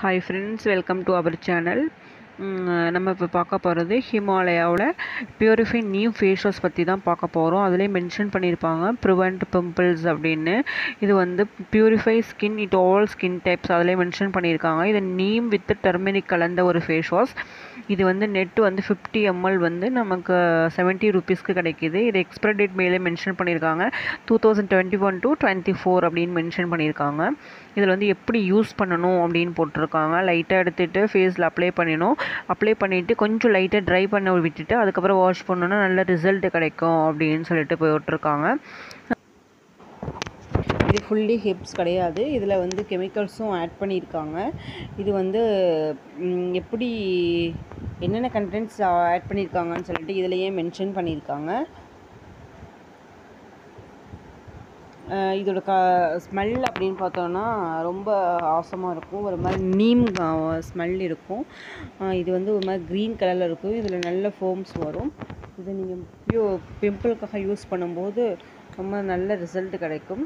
Hi friends, welcome to our channel. நம்ம இப்போ பார்க்க போகிறது ஹிமாலயாவோட பியூரிஃபை நியூ ஃபேஸ் வாஷ் பற்றி தான் பார்க்க போகிறோம். அதிலே மென்ஷன் பண்ணியிருப்பாங்க ப்ரிவெண்ட் பிம்பிள்ஸ் அப்படின்னு. இது வந்து purify skin it all skin types அதிலே மென்ஷன் பண்ணியிருக்காங்க. இது நீம் வித் டர்மெரிக் கலந்த ஒரு ஃபேஸ் வாஷ். இது வந்து நெட்டு வந்து 50 ml வந்து நமக்கு 70 rupeesக்கு கிடைக்கிது. இது எக்ஸ்பைரி டேட் மேலே மென்ஷன் பண்ணியிருக்காங்க 2021 to 24 அப்படின்னு மென்ஷன் பண்ணியிருக்காங்க. இதில் வந்து எப்படி யூஸ் பண்ணணும் அப்படின்னு போட்டிருக்காங்க. லைட்டாக எடுத்துகிட்டு ஃபேஸில் அப்ளை பண்ணிடணும். அப்ளை பண்ணிவிட்டு கொஞ்சம் லைட்டாக ட்ரை பண்ண விட்டுட்டு அதுக்கப்புறம் வாஷ் பண்ணோன்னா நல்ல ரிசல்ட் கிடைக்கும் அப்படின்னு சொல்லிட்டு போட்டிருக்காங்க. இது ஃபுல்லி ஹிப்ஸ் கிடையாது, இதில் வந்து கெமிக்கல்ஸும் ஆட் பண்ணியிருக்காங்க. இது வந்து எப்படி என்னென்ன கண்டென்ட்ஸ் ஆட் பண்ணியிருக்காங்கன்னு சொல்லிட்டு இதிலையே மென்ஷன் பண்ணியிருக்காங்க. இதோட ஸ்மெல் அப்படின்னு பார்த்தோன்னா ரொம்ப ஆசமாக இருக்கும். ஒரு மாதிரி நீம் ஸ்மெல் இருக்கும். இது வந்து ஒரு மாதிரி க்ரீன் கலரில் இருக்கும். இதில் நல்ல ஃபோம்ஸ் வரும். இதை நீங்கள் பிம்பிளுக்காக யூஸ் பண்ணும்போது ரொம்ப நல்ல ரிசல்ட் கிடைக்கும்.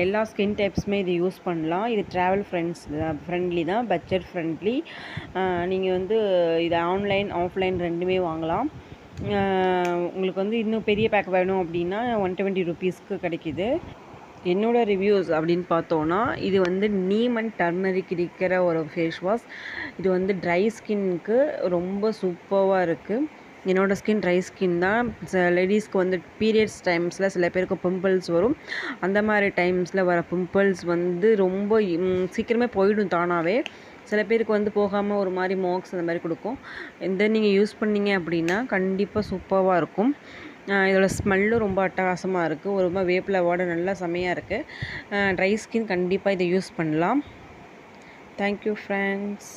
எல்லா ஸ்கின் டைப்ஸுமே இது யூஸ் பண்ணலாம். இது ட்ராவல் ஃப்ரெண்ட்லி தான், பட்ஜெட் ஃப்ரெண்ட்லி. நீங்கள் வந்து இது ஆன்லைன் ஆஃப்லைன் ரெண்டுமே வாங்கலாம். உங்களுக்கு வந்து இன்னும் பெரிய பேக் வேணும் அப்படின்னா 120 rupeesக்கு கிடைக்கிது. என்னோடய ரிவ்யூஸ் அப்படின்னு பார்த்தோன்னா இது வந்து நீம் அண்ட் டர்மரிக் இருக்கிற ஒரு ஃபேஸ் வாஷ். இது வந்து ட்ரை ஸ்கின்னுக்கு ரொம்ப சூப்பராக இருக்குது. என்னோடய ஸ்கின் ட்ரை ஸ்கின் தான். லேடிஸ்க்கு வந்து பீரியட்ஸ் டைம்ஸில் சில பேருக்கு பிம்பிள்ஸ் வரும். அந்த மாதிரி டைம்ஸில் வர பிம்பிள்ஸ் வந்து ரொம்ப சீக்கிரமே போயிடும் தானாகவே. சில பேருக்கு வந்து போகாமல் ஒரு மாதிரி மார்க்ஸ் அந்த மாதிரி கொடுக்கும். இதை நீங்கள் யூஸ் பண்ணிங்க அப்படின்னா கண்டிப்பாக சூப்பராக இருக்கும். இதோட ஸ்மெல்லும் ரொம்ப அட்டகாசமாக இருக்குது. ஒரு மாதிரி வேப்பிலவோட நல்லா செமையாக இருக்குது. ட்ரை ஸ்கின் கண்டிப்பாக இதை யூஸ் பண்ணலாம். Thank you friends.